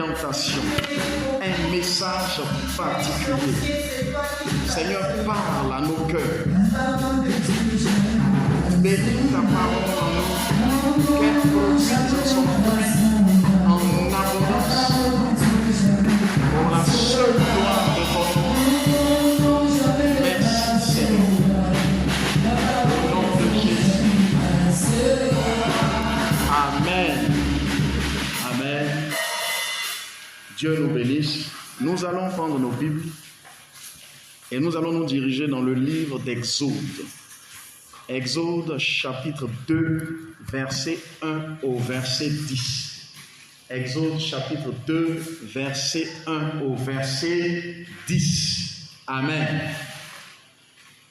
orientation, un message particulier. Seigneur, parle à nos cœurs. Bénis ta parole en nous, qu'elle produise son fruit en abondance pour la seule gloire de ton nom. Merci Seigneur. Au nom de Jésus. Amen. Amen. Dieu nous bénisse. Nous allons prendre nos Bibles et nous allons nous diriger dans le livre d'Exode. Exode chapitre 2, verset 1 au verset 10. Exode chapitre 2, verset 1 au verset 10. Amen.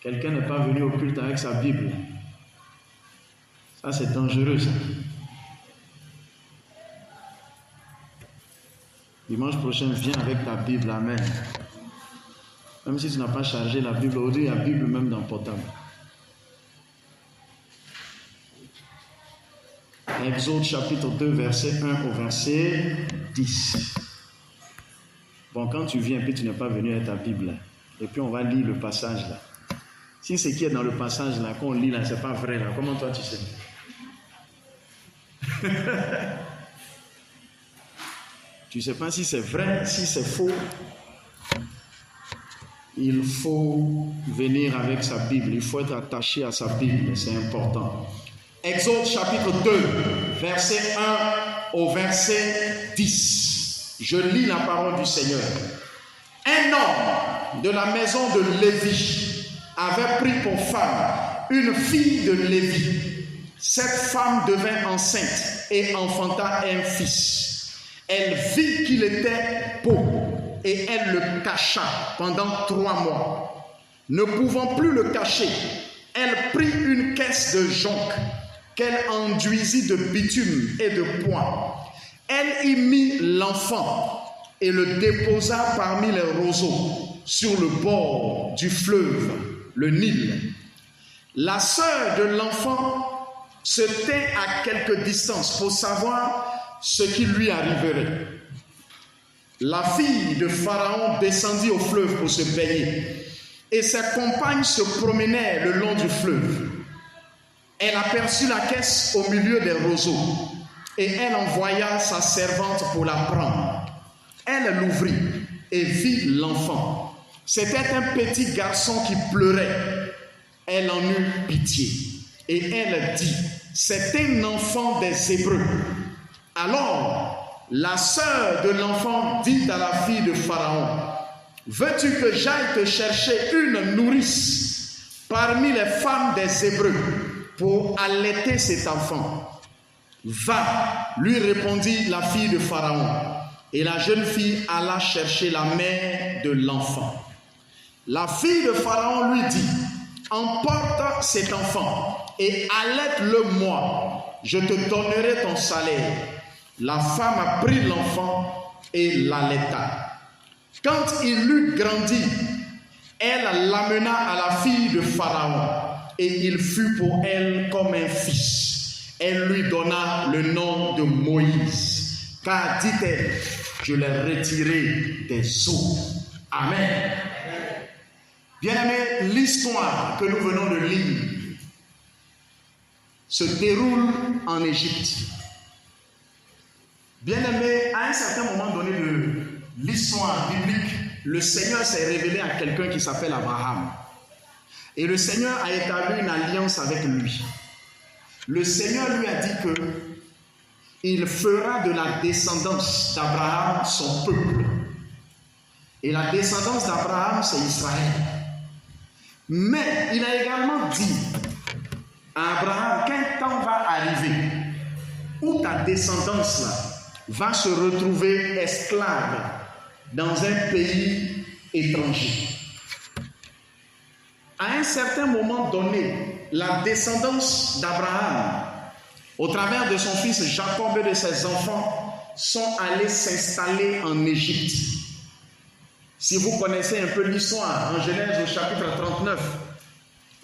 Quelqu'un n'est pas venu au culte avec sa Bible. Ça, c'est dangereux, ça. Dimanche prochain, viens avec ta Bible. Amen. Même si tu n'as pas chargé la Bible, aujourd'hui, il y a la Bible même dans le portable. Exode chapitre 2, verset 1 au verset 10. Bon, quand tu viens, puis tu n'es pas venu avec ta Bible, et puis on va lire le passage là. Si ce qui est dans le passage là, qu'on lit là, c'est pas vrai là, comment toi tu sais? Tu ne sais pas si c'est vrai, si c'est faux. Il faut venir avec sa Bible, il faut être attaché à sa Bible, c'est important. Exode chapitre 2, verset 1 au verset 10. Je lis la parole du Seigneur. Un homme de la maison de Lévi avait pris pour femme une fille de Lévi. Cette femme devint enceinte et enfanta un fils. Elle vit qu'il était beau et elle le cacha pendant 3 mois. Ne pouvant plus le cacher, elle prit une caisse de jonc qu'elle enduisit de bitume et de poing. Elle y mit l'enfant et le déposa parmi les roseaux sur le bord du fleuve, le Nil. La sœur de l'enfant se tint à quelque distance pour savoir ce qui lui arriverait. La fille de Pharaon descendit au fleuve pour se baigner et ses compagnes se promenaient le long du fleuve. Elle aperçut la caisse au milieu des roseaux et elle envoya sa servante pour la prendre. Elle l'ouvrit et vit l'enfant. C'était un petit garçon qui pleurait. Elle en eut pitié et elle dit: c'est un enfant des Hébreux. Alors la sœur de l'enfant dit à la fille de Pharaon: veux-tu que j'aille te chercher une nourrice parmi les femmes des Hébreux pour allaiter cet enfant? Va, lui répondit la fille de Pharaon. Et la jeune fille alla chercher la mère de l'enfant. La fille de Pharaon lui dit: emporte cet enfant et allaite-le moi, je te donnerai ton salaire. La femme a pris l'enfant et l'allaita. Quand il eut grandi, elle l'amena à la fille de Pharaon et il fut pour elle comme un fils. Elle lui donna le nom de Moïse, car, dit-elle, je l'ai retiré des eaux. Amen. Bien-aimés, l'histoire que nous venons de lire se déroule en Égypte. Bien-aimés, à un certain moment donné de l'histoire biblique, le Seigneur s'est révélé à quelqu'un qui s'appelle Abraham. Et le Seigneur a établi une alliance avec lui. Le Seigneur lui a dit que il fera de la descendance d'Abraham son peuple. Et la descendance d'Abraham, c'est Israël. Mais il a également dit à Abraham qu'un temps va arriver où ta descendance là, va se retrouver esclave dans un pays étranger. À un certain moment donné, la descendance d'Abraham, au travers de son fils Jacob et de ses enfants, sont allés s'installer en Égypte. Si vous connaissez un peu l'histoire, en Genèse au chapitre 39,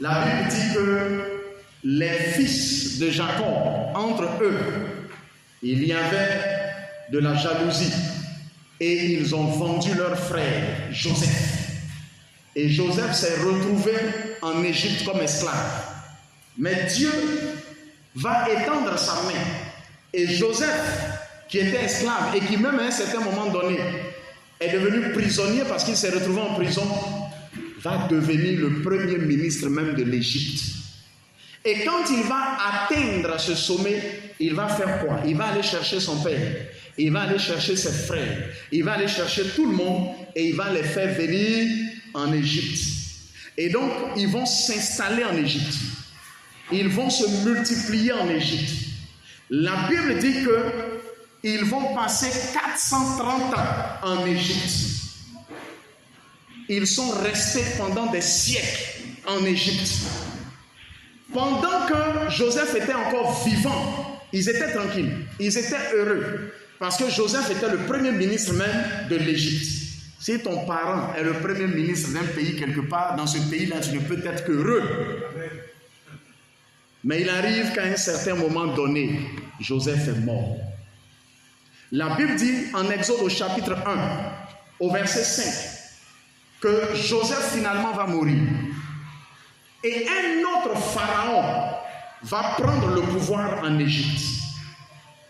la Bible dit que les fils de Jacob, entre eux, il y avait de la jalousie. Et ils ont vendu leur frère, Joseph. Et Joseph s'est retrouvé en Égypte comme esclave. Mais Dieu va étendre sa main. Et Joseph, qui était esclave et qui même à un certain moment donné est devenu prisonnier parce qu'il s'est retrouvé en prison, va devenir le premier ministre même de l'Égypte. Et quand il va atteindre ce sommet, il va faire quoi? Il va aller chercher son père, il va aller chercher ses frères, il va aller chercher tout le monde et il va les faire venir en Égypte. Et donc, ils vont s'installer en Égypte. Ils vont se multiplier en Égypte. La Bible dit qu'ils vont passer 430 ans en Égypte. Ils sont restés pendant des siècles en Égypte. Pendant que Joseph était encore vivant, ils étaient tranquilles, ils étaient heureux. Parce que Joseph était le premier ministre même de l'Égypte. Si ton parent est le premier ministre d'un pays quelque part, dans ce pays-là, tu ne peux être qu'heureux. Mais il arrive qu'à un certain moment donné, Joseph est mort. La Bible dit en Exode au chapitre 1, au verset 5, que Joseph finalement va mourir. Et un autre pharaon va prendre le pouvoir en Égypte.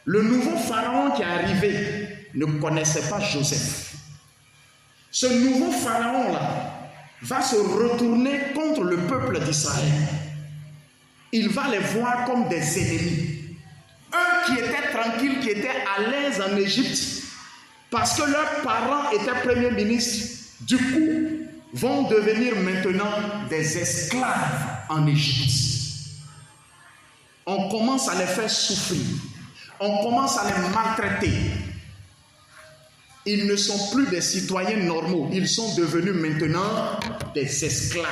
Le nouveau pharaon qui est arrivé ne connaissait pas Joseph. Ce nouveau pharaon-là va se retourner contre le peuple d'Israël. Il va les voir comme des ennemis. Eux qui étaient tranquilles, qui étaient à l'aise en Égypte, parce que leurs parents étaient premiers ministres, du coup, vont devenir maintenant des esclaves en Égypte. On commence à les faire souffrir. On commence à les maltraiter. Ils ne sont plus des citoyens normaux. Ils sont devenus maintenant des esclaves.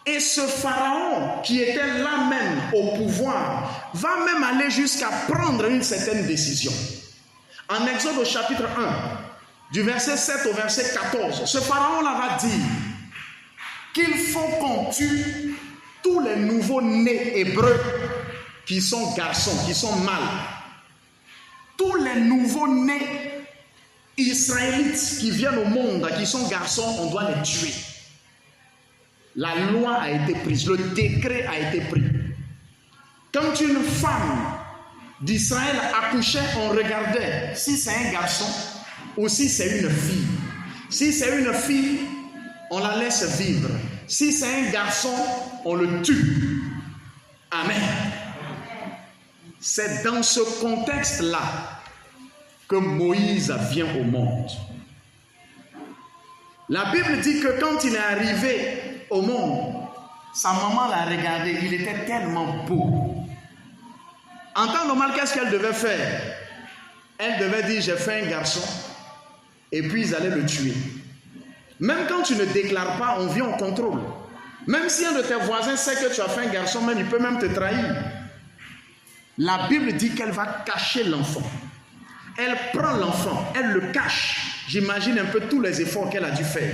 Et ce pharaon qui était là même au pouvoir va même aller jusqu'à prendre une certaine décision. En Exode au chapitre 1, du verset 7 au verset 14, ce pharaon-là va dire qu'il faut qu'on tue tous les nouveaux-nés hébreux qui sont garçons, qui sont mâles. Tous les nouveaux-nés israélites qui viennent au monde, qui sont garçons, on doit les tuer. La loi a été prise, le décret a été pris. Quand une femme d'Israël accouchait, on regardait si c'est un garçon ou si c'est une fille. Si c'est une fille, on la laisse vivre. Si c'est un garçon, on le tue. Amen. C'est dans ce contexte-là que Moïse vient au monde. La Bible dit que quand il est arrivé au monde, sa maman l'a regardé, il était tellement beau. En temps normal, qu'est-ce qu'elle devait faire? Elle devait dire, j'ai fait un garçon, et puis ils allaient le tuer. Même quand tu ne déclares pas, on vient au contrôle. Même si un de tes voisins sait que tu as fait un garçon, même il peut même te trahir. La Bible dit qu'elle va cacher l'enfant. Elle prend l'enfant, elle le cache. J'imagine un peu tous les efforts qu'elle a dû faire.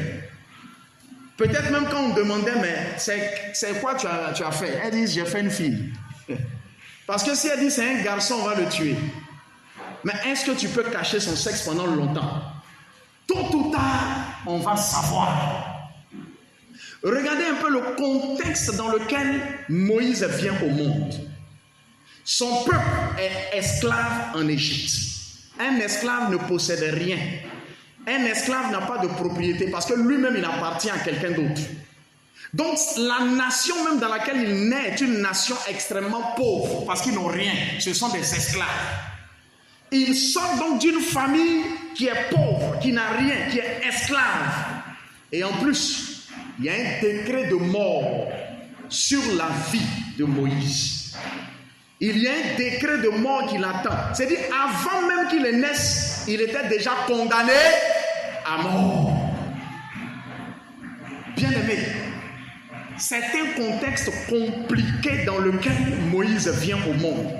Peut-être même quand on demandait, mais c'est quoi tu as fait? Elle dit, j'ai fait une fille. Parce que si elle dit, c'est un garçon, on va le tuer. Mais est-ce que tu peux cacher son sexe pendant longtemps? Tôt ou tard, on va savoir. Regardez un peu le contexte dans lequel Moïse vient au monde. Son peuple est esclave en Égypte. Un esclave ne possède rien. Un esclave n'a pas de propriété parce que lui-même il appartient à quelqu'un d'autre. Donc la nation même dans laquelle il naît est une nation extrêmement pauvre parce qu'ils n'ont rien. Ce sont des esclaves. Il sort donc d'une famille qui est pauvre, qui n'a rien, qui est esclave. Et en plus, il y a un décret de mort sur la vie de Moïse. Il y a un décret de mort qui l'attend. C'est-à-dire, avant même qu'il naisse, il était déjà condamné à mort. Bien aimé, c'est un contexte compliqué dans lequel Moïse vient au monde.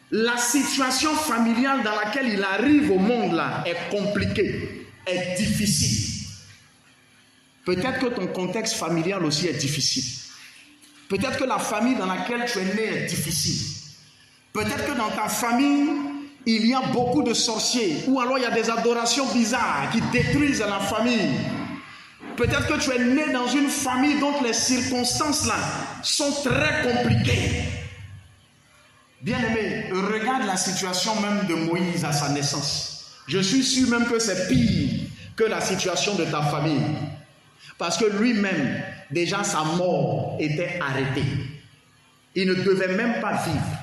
La situation familiale dans laquelle il arrive au monde là est compliquée, est difficile. Peut-être que ton contexte familial aussi est difficile. Peut-être que la famille dans laquelle tu es né est difficile. Peut-être que dans ta famille, il y a beaucoup de sorciers, ou alors il y a des adorations bizarres qui détruisent la famille. Peut-être que tu es né dans une famille dont les circonstances là sont très compliquées. Bien-aimé, regarde la situation même de Moïse à sa naissance. Je suis sûr même que c'est pire que la situation de ta famille. Parce que lui-même, déjà sa mort était arrêtée. Il ne devait même pas vivre.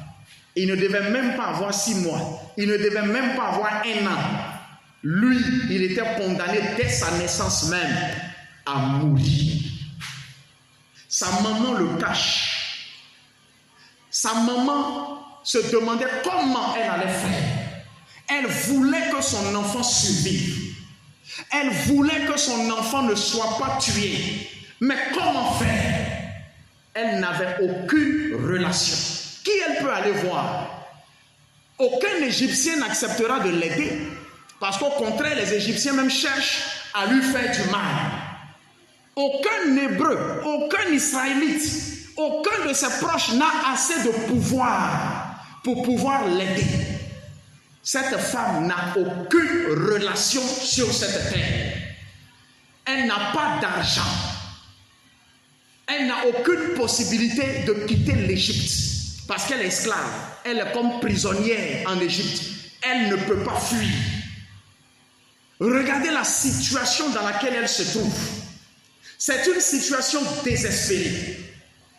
Il ne devait même pas avoir 6 mois. Il ne devait même pas avoir 1 an. Lui, il était condamné dès sa naissance même à mourir. Sa maman le cache. Sa maman se demandait comment elle allait faire. Elle voulait que son enfant survive. Elle voulait que son enfant ne soit pas tué. Mais comment faire? Elle n'avait aucune relation. Qui elle peut aller voir? Aucun Égyptien n'acceptera de l'aider. Parce qu'au contraire, les Égyptiens même cherchent à lui faire du mal. Aucun Hébreu, aucun Israélite, aucun de ses proches n'a assez de pouvoir pour pouvoir l'aider. Cette femme n'a aucune relation sur cette terre. Elle n'a pas d'argent. Elle n'a aucune possibilité de quitter l'Égypte parce qu'elle est esclave. Elle est comme prisonnière en Égypte. Elle ne peut pas fuir. Regardez la situation dans laquelle elle se trouve. C'est une situation désespérée.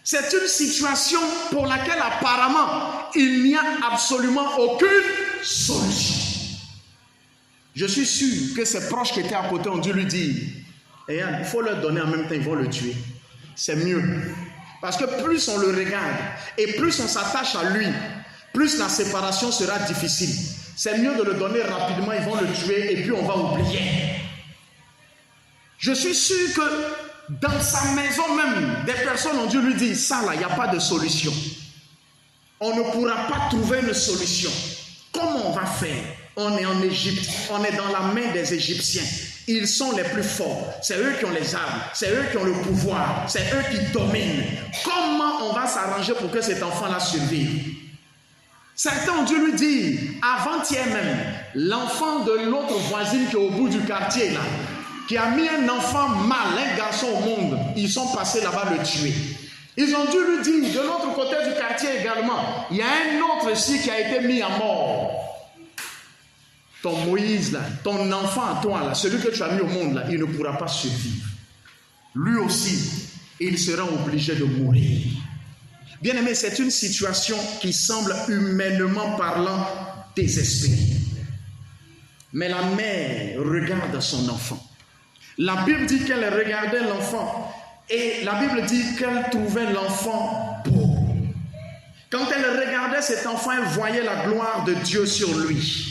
C'est une situation pour laquelle apparemment il n'y a absolument aucune solution. Je suis sûr que ses proches qui étaient à côté ont dû lui dire, il faut leur donner en même temps, ils vont le tuer. C'est mieux. Parce que plus on le regarde et plus on s'attache à lui, plus la séparation sera difficile. C'est mieux de le donner rapidement, ils vont le tuer et puis on va oublier. Je suis sûr que dans sa maison même, des personnes ont dû lui dire, ça là, il n'y a pas de solution. On ne pourra pas trouver une solution. Comment on va faire? On est en Égypte, on est dans la main des Égyptiens. Ils sont les plus forts. C'est eux qui ont les armes, c'est eux qui ont le pouvoir, c'est eux qui dominent. Comment on va s'arranger pour que cet enfant-là survive? Certains ont dû lui dire, avant-hier même, l'enfant de l'autre voisine qui est au bout du quartier là, qui a mis un enfant mâle, un garçon au monde, ils sont passés là-bas le tuer. Ils ont dû lui dire, de l'autre côté du quartier également, il y a un autre ici qui a été mis à mort. Ton Moïse là, ton enfant à toi là, celui que tu as mis au monde là, il ne pourra pas survivre. Lui aussi, il sera obligé de mourir. Bien aimé, c'est une situation qui semble humainement parlant désespérée. Mais la mère regarde son enfant. La Bible dit qu'elle regardait l'enfant et la Bible dit qu'elle trouvait l'enfant beau. Quand elle regardait cet enfant, elle voyait la gloire de Dieu sur lui.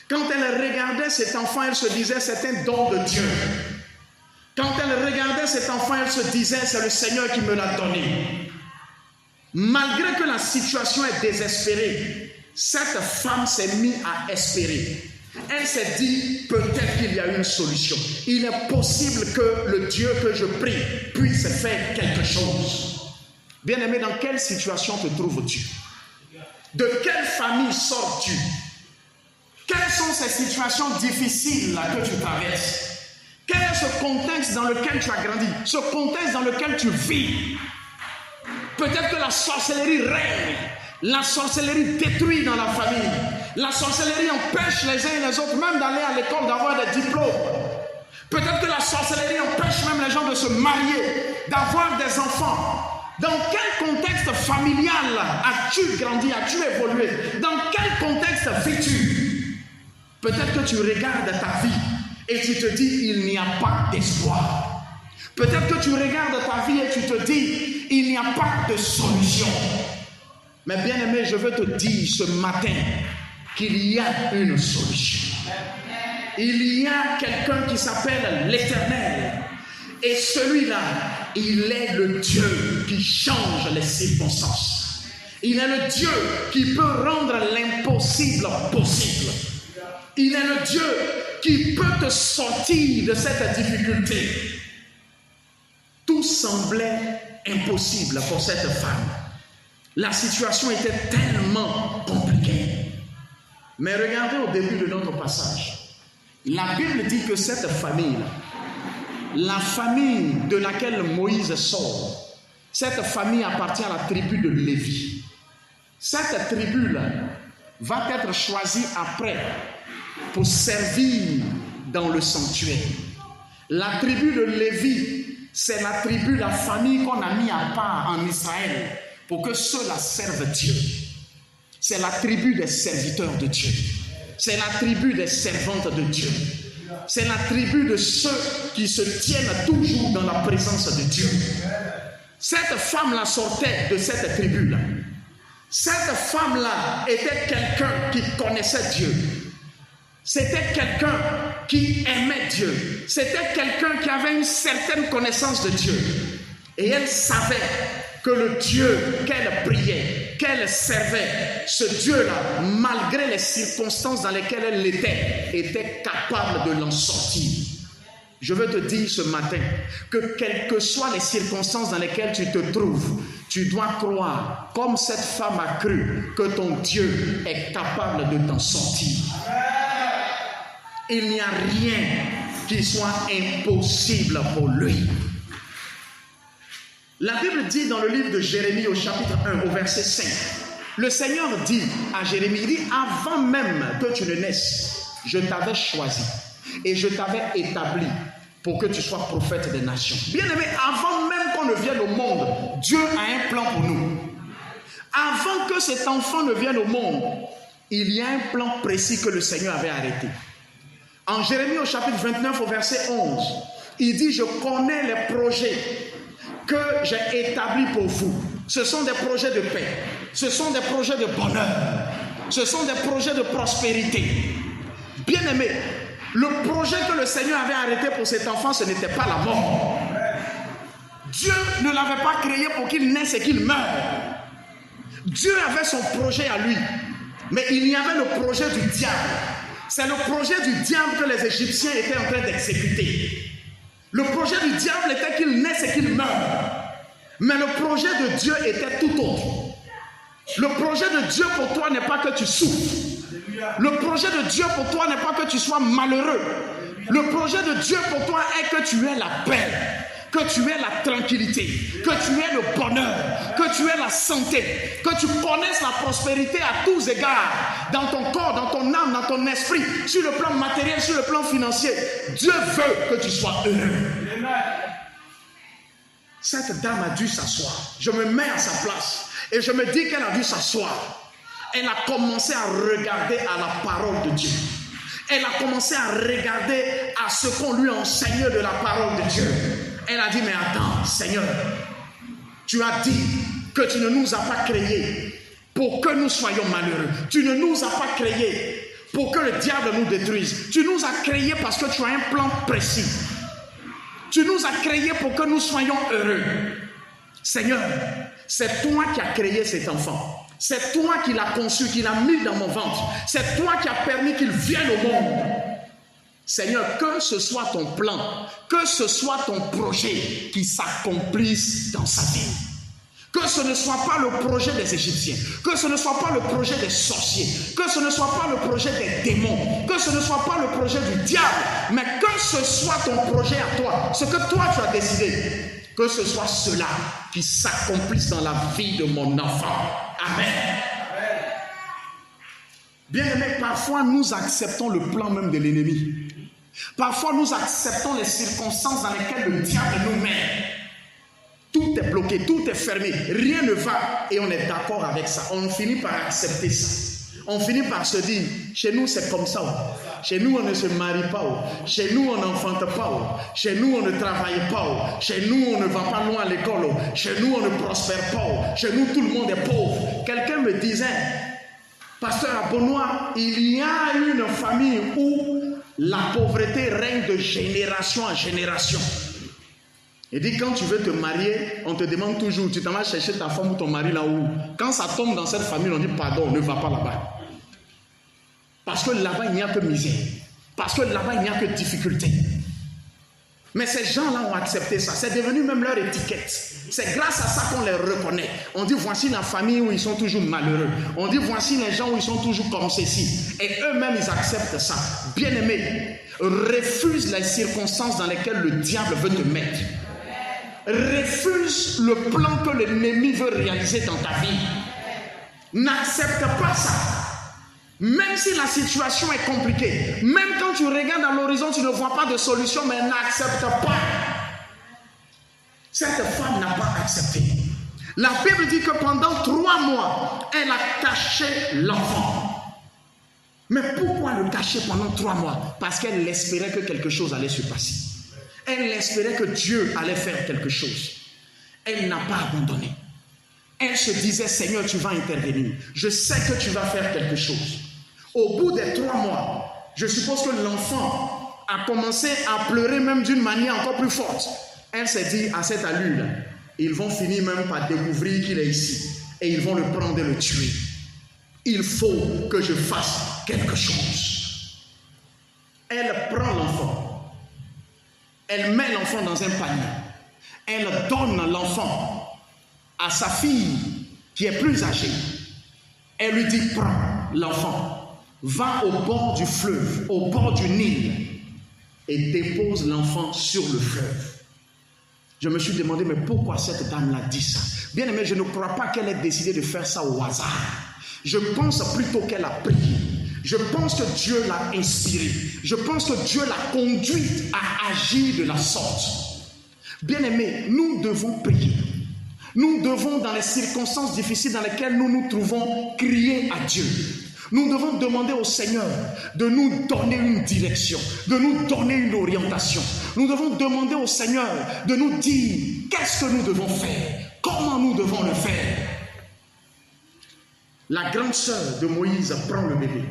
Quand elle regardait cet enfant, elle se disait c'est un don de Dieu. Quand elle regardait cet enfant, elle se disait c'est le Seigneur qui me l'a donné. Malgré que la situation est désespérée, cette femme s'est mise à espérer. Elle s'est dit, peut-être qu'il y a une solution. Il est possible que le Dieu que je prie puisse faire quelque chose. Bien-aimé, dans quelle situation te trouves-tu? De quelle famille sors-tu? Quelles sont ces situations difficiles là que tu traverses? Quel est ce contexte dans lequel tu as grandi? Ce contexte dans lequel tu vis? Peut-être que la sorcellerie règne. La sorcellerie détruit dans la famille. La sorcellerie empêche les uns et les autres même d'aller à l'école, d'avoir des diplômes. Peut-être que la sorcellerie empêche même les gens de se marier, d'avoir des enfants. Dans quel contexte familial as-tu grandi, as-tu évolué? Dans quel contexte vis-tu? Peut-être que tu regardes ta vie et tu te dis, il n'y a pas d'espoir. Peut-être que tu regardes ta vie et tu te dis, il n'y a pas de solution. Mais bien aimé, je veux te dire ce matin qu'il y a une solution. Il y a quelqu'un qui s'appelle l'Éternel. Et celui-là, il est le Dieu qui change les circonstances. Il est le Dieu qui peut rendre l'impossible possible. Il est le Dieu qui peut te sortir de cette difficulté. Tout semblait impossible pour cette femme. La situation était tellement compliquée. Mais regardez au début de notre passage. La Bible dit que cette famille-là, la famille de laquelle Moïse sort, cette famille appartient à la tribu de Lévi. Cette tribu-là va être choisie après pour servir dans le sanctuaire. La tribu de Lévi, c'est la tribu, la famille qu'on a mis à part en Israël pour que ceux-là servent Dieu. C'est la tribu des serviteurs de Dieu. C'est la tribu des servantes de Dieu. C'est la tribu de ceux qui se tiennent toujours dans la présence de Dieu. Cette femme-là sortait de cette tribu-là. Cette femme-là était quelqu'un qui connaissait Dieu. C'était quelqu'un qui aimait Dieu. C'était quelqu'un qui avait une certaine connaissance de Dieu. Et elle savait que le Dieu qu'elle priait, qu'elle servait, ce Dieu-là, malgré les circonstances dans lesquelles elle était capable de l'en sortir. Je veux te dire ce matin que quelles que soient les circonstances dans lesquelles tu te trouves, tu dois croire, comme cette femme a cru, que ton Dieu est capable de t'en sortir. Il n'y a rien qui soit impossible pour lui. La Bible dit dans le livre de Jérémie au chapitre 1 au verset 5, le Seigneur dit à Jérémie, il dit, avant même que tu ne naisses, je t'avais choisi et je t'avais établi pour que tu sois prophète des nations. Bien-aimé, avant même qu'on ne vienne au monde, Dieu a un plan pour nous. Avant que cet enfant ne vienne au monde, il y a un plan précis que le Seigneur avait arrêté. En Jérémie au chapitre 29 au verset 11, il dit, je connais les projets que j'ai établis pour vous. Ce sont des projets de paix, ce sont des projets de bonheur, ce sont des projets de prospérité. Bien-aimé, le projet que le Seigneur avait arrêté pour cet enfant, ce n'était pas la mort. Dieu ne l'avait pas créé pour qu'il naisse et qu'il meure. Dieu avait son projet à lui, mais il y avait le projet du diable. C'est le projet du diable que les Égyptiens étaient en train d'exécuter. Le projet du diable était qu'il naisse et qu'il meure. Mais le projet de Dieu était tout autre. Le projet de Dieu pour toi n'est pas que tu souffres. Le projet de Dieu pour toi n'est pas que tu sois malheureux. Le projet de Dieu pour toi est que tu aies la paix, que tu aies la tranquillité, que tu aies le bonheur, que tu aies la santé, que tu connaisses la prospérité à tous égards, dans ton corps, dans ton âme, dans ton esprit, sur le plan matériel, sur le plan financier. Dieu veut que tu sois heureux. Cette dame a dû s'asseoir. Je me mets à sa place et je me dis qu'elle a dû s'asseoir. Elle a commencé à regarder à la parole de Dieu. Elle a commencé à regarder à ce qu'on lui enseignait de la parole de Dieu. Elle a dit, mais attends, Seigneur, tu as dit que tu ne nous as pas créés pour que nous soyons malheureux. Tu ne nous as pas créés pour que le diable nous détruise. Tu nous as créés parce que tu as un plan précis. Tu nous as créés pour que nous soyons heureux. Seigneur, c'est toi qui as créé cet enfant. C'est toi qui l'as conçu, qui l'as mis dans mon ventre. C'est toi qui as permis qu'il vienne au monde. Seigneur, que ce soit ton plan, que ce soit ton projet qui s'accomplisse dans sa vie. Que ce ne soit pas le projet des Égyptiens, que ce ne soit pas le projet des sorciers, que ce ne soit pas le projet des démons, que ce ne soit pas le projet du diable, mais que ce soit ton projet à toi, ce que toi tu as décidé. Que ce soit cela qui s'accomplisse dans la vie de mon enfant. Amen. Bien-aimés, parfois nous acceptons le plan même de l'ennemi. Parfois nous acceptons les circonstances dans lesquelles le diable nous met. Tout est bloqué, tout est fermé, rien ne va et on est d'accord avec ça. On finit par accepter ça. On finit par se dire, chez nous c'est comme ça. Chez nous on ne se marie pas. Chez nous on n'enfante pas. Chez nous on ne travaille pas. Chez nous on ne va pas loin à l'école. Chez nous on ne prospère pas. Chez nous tout le monde est pauvre. Quelqu'un me disait, pasteur Abonois, il y a une famille où la pauvreté règne de génération en génération. Il dit, quand tu veux te marier, on te demande toujours, tu t'en vas chercher ta femme ou ton mari là-haut. Quand ça tombe dans cette famille, on dit, pardon, ne va pas là-bas. Parce que là-bas, il n'y a que misère. Parce que là-bas, il n'y a que difficulté. Mais ces gens-là ont accepté ça. C'est devenu même leur étiquette. C'est grâce à ça qu'on les reconnaît. On dit voici la famille où ils sont toujours malheureux. On dit voici les gens où ils sont toujours comme ceci. Et eux-mêmes, ils acceptent ça. Bien-aimés, refuse les circonstances dans lesquelles le diable veut te mettre. Refuse le plan que l'ennemi veut réaliser dans ta vie. N'accepte pas ça. Même si la situation est compliquée, même quand tu regardes à l'horizon, tu ne vois pas de solution, mais n'accepte pas. Cette femme n'a pas accepté. La Bible dit que pendant 3 mois, elle a caché l'enfant. Mais pourquoi le cacher pendant 3 mois? Parce qu'elle espérait que quelque chose allait se passer. Elle espérait que Dieu allait faire quelque chose. Elle n'a pas abandonné. Elle se disait, Seigneur, tu vas intervenir. Je sais que tu vas faire quelque chose. Au bout des 3 mois, je suppose que l'enfant a commencé à pleurer même d'une manière encore plus forte. Elle s'est dit, à cette allure, ils vont finir même par découvrir qu'il est ici. Et ils vont le prendre et le tuer. Il faut que je fasse quelque chose. Elle prend l'enfant. Elle met l'enfant dans un panier. Elle donne l'enfant à sa fille qui est plus âgée. Elle lui dit, prends l'enfant. Va au bord du fleuve, au bord du Nil, et dépose l'enfant sur le fleuve. Je me suis demandé, mais pourquoi cette dame-là dit ça? Bien aimé, je ne crois pas qu'elle ait décidé de faire ça au hasard. Je pense plutôt qu'elle a prié. Je pense que Dieu l'a inspirée. Je pense que Dieu l'a conduite à agir de la sorte. Bien aimé, nous devons prier. Nous devons, dans les circonstances difficiles dans lesquelles nous nous trouvons, crier à Dieu. Nous devons demander au Seigneur de nous donner une direction, de nous donner une orientation. Nous devons demander au Seigneur de nous dire qu'est-ce que nous devons faire, comment nous devons le faire. La grande sœur de Moïse prend le bébé.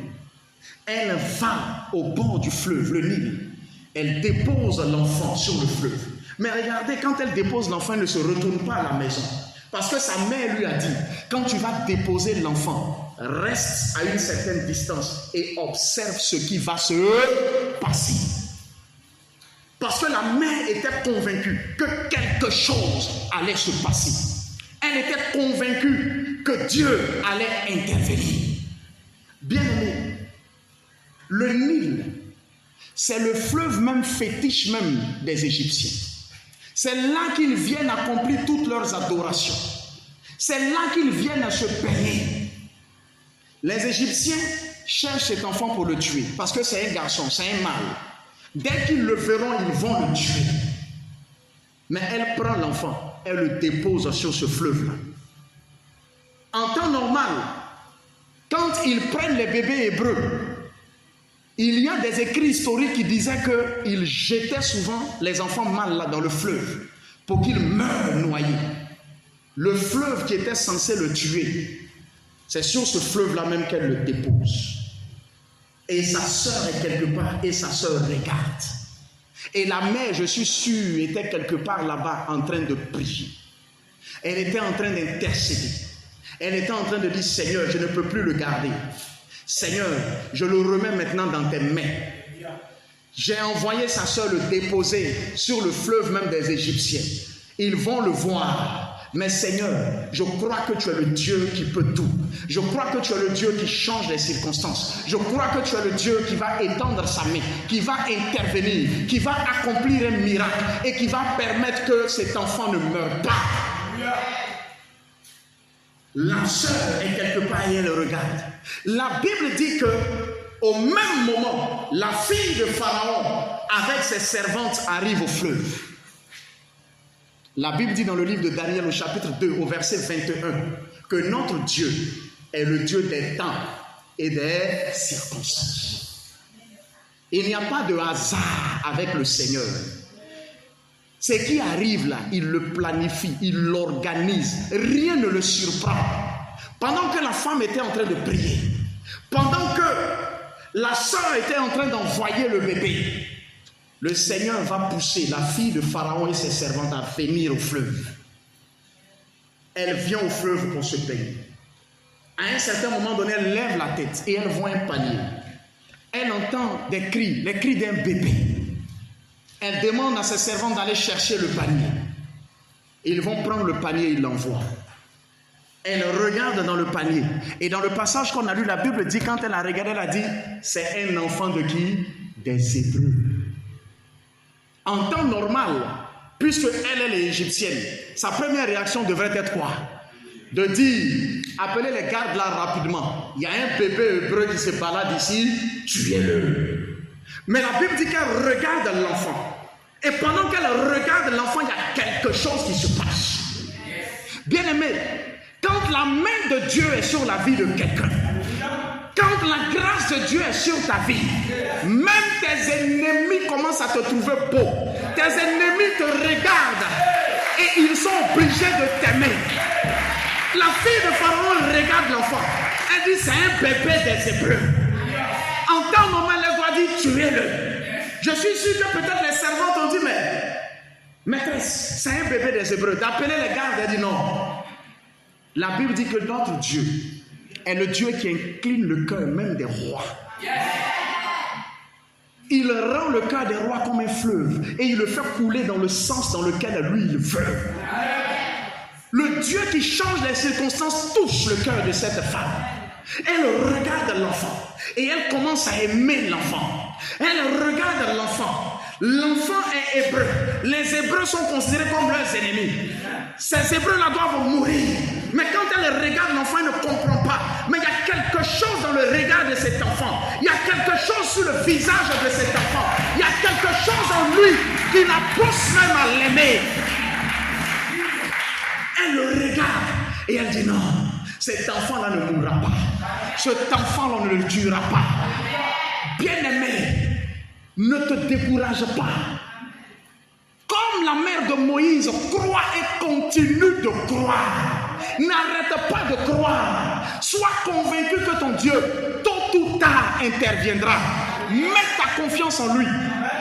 Elle va au bord du fleuve, le Nil. Elle dépose l'enfant sur le fleuve. Mais regardez, quand elle dépose l'enfant, elle ne se retourne pas à la maison. Parce que sa mère lui a dit, quand tu vas déposer l'enfant, reste à une certaine distance et observe ce qui va se passer. Parce que la mère était convaincue que quelque chose allait se passer. Elle était convaincue que Dieu allait intervenir. Bien-aimé, le Nil, c'est le fleuve même fétiche même des Égyptiens. C'est là qu'ils viennent accomplir toutes leurs adorations. C'est là qu'ils viennent à se baigner. Les Égyptiens cherchent cet enfant pour le tuer. Parce que c'est un garçon, c'est un mâle. Dès qu'ils le verront, ils vont le tuer. Mais elle prend l'enfant, elle le dépose sur ce fleuve-là. En temps normal, quand ils prennent les bébés hébreux, il y a des écrits historiques qui disaient qu'ils jetaient souvent les enfants mâles là dans le fleuve pour qu'ils meurent noyés. Le fleuve qui était censé le tuer, c'est sur ce fleuve-là même qu'elle le dépose. Et sa sœur est quelque part et sa sœur regarde. Et la mère, je suis sûr, était quelque part là-bas en train de prier. Elle était en train d'intercéder. Elle était en train de dire, Seigneur, je ne peux plus le garder. Seigneur, je le remets maintenant dans tes mains. J'ai envoyé sa soeur le déposer sur le fleuve même des Égyptiens. Ils vont le voir. Mais Seigneur, je crois que tu es le Dieu qui peut tout. Je crois que tu es le Dieu qui change les circonstances. Je crois que tu es le Dieu qui va étendre sa main, qui va intervenir, qui va accomplir un miracle et qui va permettre que cet enfant ne meure pas. La sœur est quelque part et elle regarde. La Bible dit que au même moment, la fille de Pharaon avec ses servantes arrive au fleuve. La Bible dit dans le livre de Daniel au chapitre 2 au verset 21 que notre Dieu est le Dieu des temps et des circonstances. Il n'y a pas de hasard avec le Seigneur. Ce qui arrive là, il le planifie, il l'organise. Rien ne le surprend. Pendant que la femme était en train de prier, pendant que la sœur était en train d'envoyer le bébé, le Seigneur va pousser la fille de Pharaon et ses servantes à venir au fleuve. Elle vient au fleuve pour se baigner. À un certain moment donné, elle lève la tête et elle voit un panier. Elle entend des cris, les cris d'un bébé. elle demande à ses servantes d'aller chercher le panier. Ils vont prendre le panier, ils l'envoient. Elle regarde dans le panier. Et dans le passage qu'on a lu, la Bible dit, quand elle a regardé, elle a dit, c'est un enfant de qui? Des Hébreux. En temps normal, puisque elle est égyptienne, sa première réaction devrait être quoi? De dire, appelez les gardes là rapidement. Il y a un bébé hébreu qui se balade ici, tuez-le. Mais la Bible dit qu'elle regarde l'enfant. Et pendant qu'elle regarde l'enfant, il y a quelque chose qui se passe. Bien aimé, quand la main de Dieu est sur la vie de quelqu'un, quand la grâce de Dieu est sur ta vie, même tes ennemis commencent à te trouver beau. Tes ennemis te regardent et ils sont obligés de t'aimer. La fille de Pharaon regarde l'enfant. Elle dit, c'est un bébé des Hébreux. En temps normal, elle doit dire, tuez-le. Je suis sûr que peut-être les servantes ont dit, mais maîtresse, c'est un bébé des Hébreux. D'appeler les gardes, elle dit non. La Bible dit que notre Dieu est le Dieu qui incline le cœur même des rois. Il rend le cœur des rois comme un fleuve et il le fait couler dans le sens dans lequel lui il veut. Le Dieu qui change les circonstances touche le cœur de cette femme. Elle regarde l'enfant et elle commence à aimer l'enfant. Elle regarde l'enfant. L'enfant est hébreu. Les Hébreux sont considérés comme leurs ennemis. Ces Hébreux-là doivent mourir. Mais quand elle regarde l'enfant, elle ne comprend pas. Mais il y a quelque chose dans le regard de cet enfant. Il y a quelque chose sur le visage de cet enfant. Il y a quelque chose en lui qui la pousse même à l'aimer. Elle le regarde et elle dit non, cet enfant-là ne mourra pas. Cet enfant-là ne le tuera pas. Bien-aimé, ne te décourage pas. Comme la mère de Moïse croit et continue de croire. N'arrête pas de croire. Sois convaincu que ton Dieu, tôt ou tard, interviendra. Mets ta confiance en lui.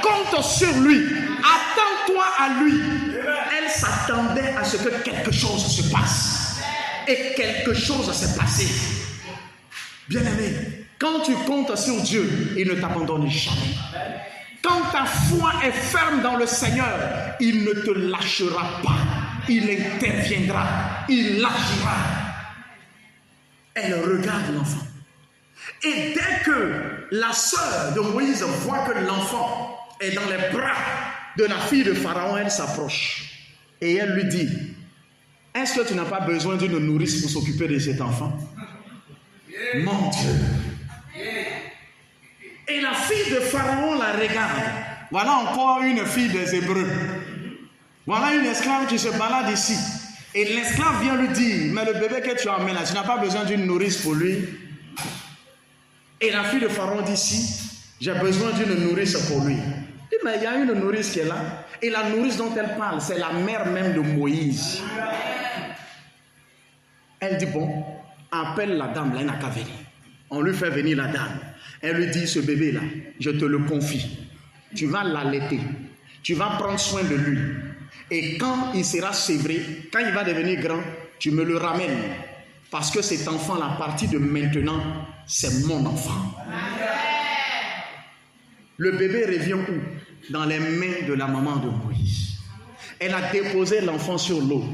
Compte sur lui. Attends-toi à lui. Elle s'attendait à ce que quelque chose se passe. Et quelque chose s'est passé. Bien-aimé, quand tu comptes sur Dieu, il ne t'abandonne jamais. Quand ta foi est ferme dans le Seigneur, il ne te lâchera pas. Il interviendra. Il agira. Elle regarde l'enfant. Et dès que la sœur de Moïse voit que l'enfant est dans les bras de la fille de Pharaon, elle s'approche. Et elle lui dit, est-ce que tu n'as pas besoin d'une nourrice pour s'occuper de cet enfant? Mon Dieu. Et la fille de Pharaon la regarde. Voilà encore une fille des Hébreux. Voilà une esclave qui se balade ici. Et l'esclave vient lui dire, mais le bébé que tu as amené là, tu n'as pas besoin d'une nourrice pour lui. Et la fille de Pharaon dit, si, j'ai besoin d'une nourrice pour lui. Il dit, mais il y a une nourrice qui est là. Et la nourrice dont elle parle, c'est la mère même de Moïse. Elle dit, bon, appelle la dame, là, il n'a qu'à venir. On lui fait venir la dame. Elle lui dit, ce bébé-là, je te le confie. Tu vas l'allaiter. Tu vas prendre soin de lui. Et quand il sera sévré, quand il va devenir grand, tu me le ramènes. Parce que cet enfant-là, à partir de maintenant, c'est mon enfant. Le bébé revient où? Dans les mains de la maman de Moïse. Elle a déposé l'enfant sur l'eau.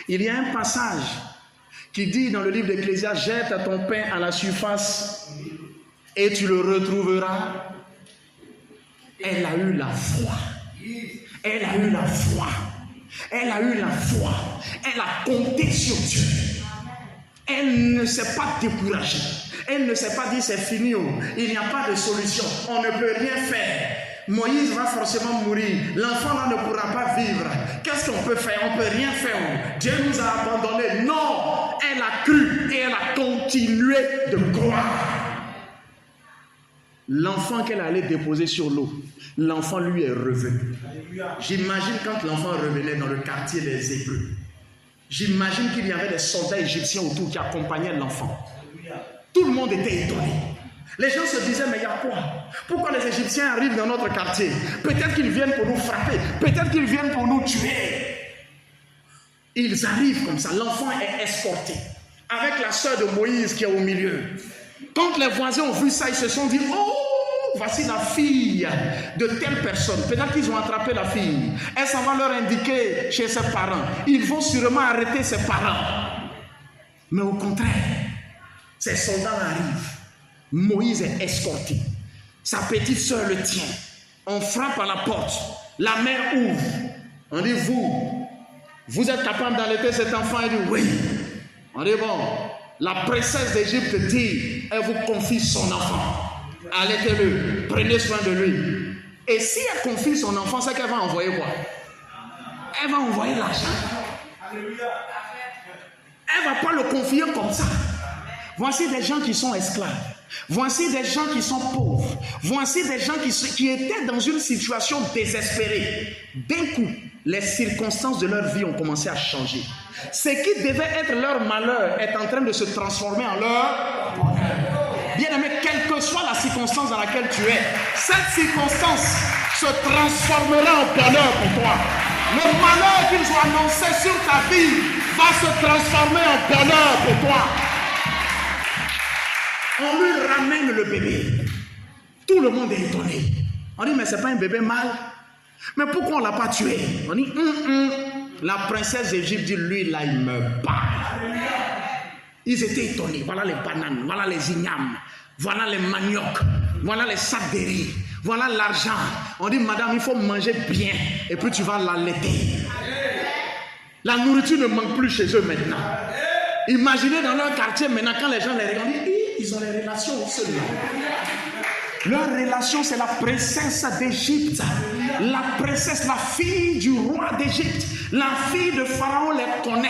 Il y a un passage qui dit dans le livre d'Ecclésiaste, jette ton pain à la surface et tu le retrouveras. Elle a eu la foi. Elle a eu la foi. Elle a eu la foi. Elle a compté sur Dieu. Elle ne s'est pas découragée. Elle ne s'est pas dit c'est fini, il n'y a pas de solution, on ne peut rien faire. Moïse va forcément mourir, l'enfant là ne pourra pas vivre. Qu'est-ce qu'on peut faire? On ne peut rien faire. Dieu nous a abandonnés. Non, elle a cru et elle a continué de croire. L'enfant qu'elle allait déposer sur l'eau, l'enfant lui est revenu. J'imagine quand l'enfant revenait dans le quartier des Hébreux, j'imagine qu'il y avait des soldats égyptiens autour qui accompagnaient l'enfant. Tout le monde était étonné. Les gens se disaient, mais il y a quoi? Pourquoi les Égyptiens arrivent dans notre quartier? Peut-être qu'ils viennent pour nous frapper. Peut-être qu'ils viennent pour nous tuer. Ils arrivent comme ça. L'enfant est escorté. Avec la sœur de Moïse qui est au milieu. Quand les voisins ont vu ça, ils se sont dit, oh, voici la fille de telle personne. Peut-être qu'ils ont attrapé la fille. Elle s'en va leur indiquer chez ses parents. Ils vont sûrement arrêter ses parents. Mais au contraire, ces soldats arrivent. Moïse est escorté. Sa petite soeur le tient. On frappe à la porte. La mère ouvre. On dit, vous êtes capable d'allaiter cet enfant? Elle dit, oui. On dit, bon, la princesse d'Égypte dit, elle vous confie son enfant. Allaitez-le, prenez soin de lui. Et si elle confie son enfant, c'est qu'elle va envoyer quoi? Elle va envoyer l'argent. Elle ne va pas le confier comme ça. Voici des gens qui sont esclaves. Voici des gens qui sont pauvres. Voici des gens qui étaient dans une situation désespérée. D'un coup, les circonstances de leur vie ont commencé à changer. Ce qui devait être leur malheur est en train de se transformer en leur bonheur. Bien-aimé, quelle que soit la circonstance dans laquelle tu es, cette circonstance se transformera en bonheur pour toi. Le malheur qu'ils ont annoncé sur ta vie va se transformer en bonheur pour toi. On lui ramène le bébé. Tout le monde est étonné. On dit, mais ce n'est pas un bébé mâle. Mais pourquoi on ne l'a pas tué? On dit, La princesse d'Égypte dit, lui là, il ne meurt pas. Ils étaient étonnés. Voilà les bananes, voilà les ignames, voilà les maniocs, voilà les sacs de riz, voilà l'argent. On dit, madame, il faut manger bien et puis tu vas l'allaiter. La nourriture ne manque plus chez eux maintenant. Imaginez dans leur quartier maintenant, quand les gens les regardent, ils ont les relations seulement. Leur relation, c'est la princesse d'Égypte. La princesse, la fille du roi d'Égypte. La fille de Pharaon les connaît.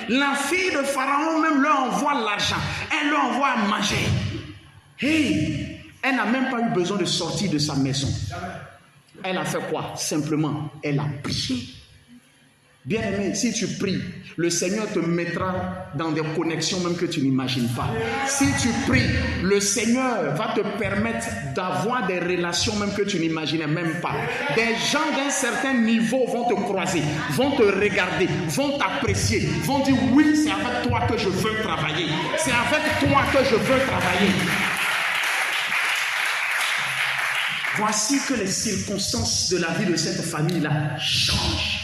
La fille de Pharaon même leur envoie l'argent. Elle leur envoie à manger. Hey, elle n'a même pas eu besoin de sortir de sa maison. Elle a fait quoi? Simplement, elle a prié. Bien-aimé, si tu pries, le Seigneur te mettra dans des connexions même que tu n'imagines pas. Si tu pries, le Seigneur va te permettre d'avoir des relations même que tu n'imaginais même pas. Des gens d'un certain niveau vont te croiser, vont te regarder, vont t'apprécier, vont dire oui, c'est avec toi que je veux travailler. C'est avec toi que je veux travailler. Voici que les circonstances de la vie de cette famille-là changent.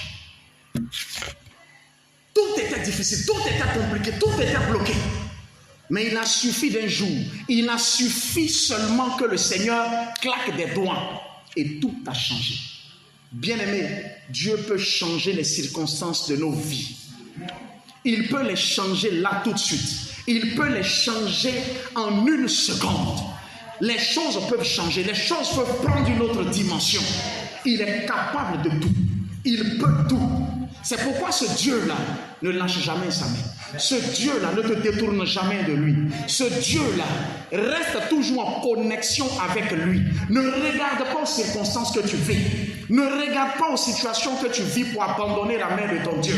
Tout était difficile, tout était compliqué, tout était bloqué. Mais il a suffi d'un jour, il a suffi seulement que le Seigneur claque des doigts et tout a changé. Bien-aimé, Dieu peut changer les circonstances de nos vies. Il peut les changer là tout de suite. Il peut les changer en une seconde. Les choses peuvent changer, les choses peuvent prendre une autre dimension. Il est capable de tout. Il peut tout. C'est pourquoi ce Dieu-là ne lâche jamais sa main. Ce Dieu-là ne te détourne jamais de lui. Ce Dieu-là reste toujours en connexion avec lui. Ne regarde pas aux circonstances que tu vis. Ne regarde pas aux situations que tu vis pour abandonner la main de ton Dieu.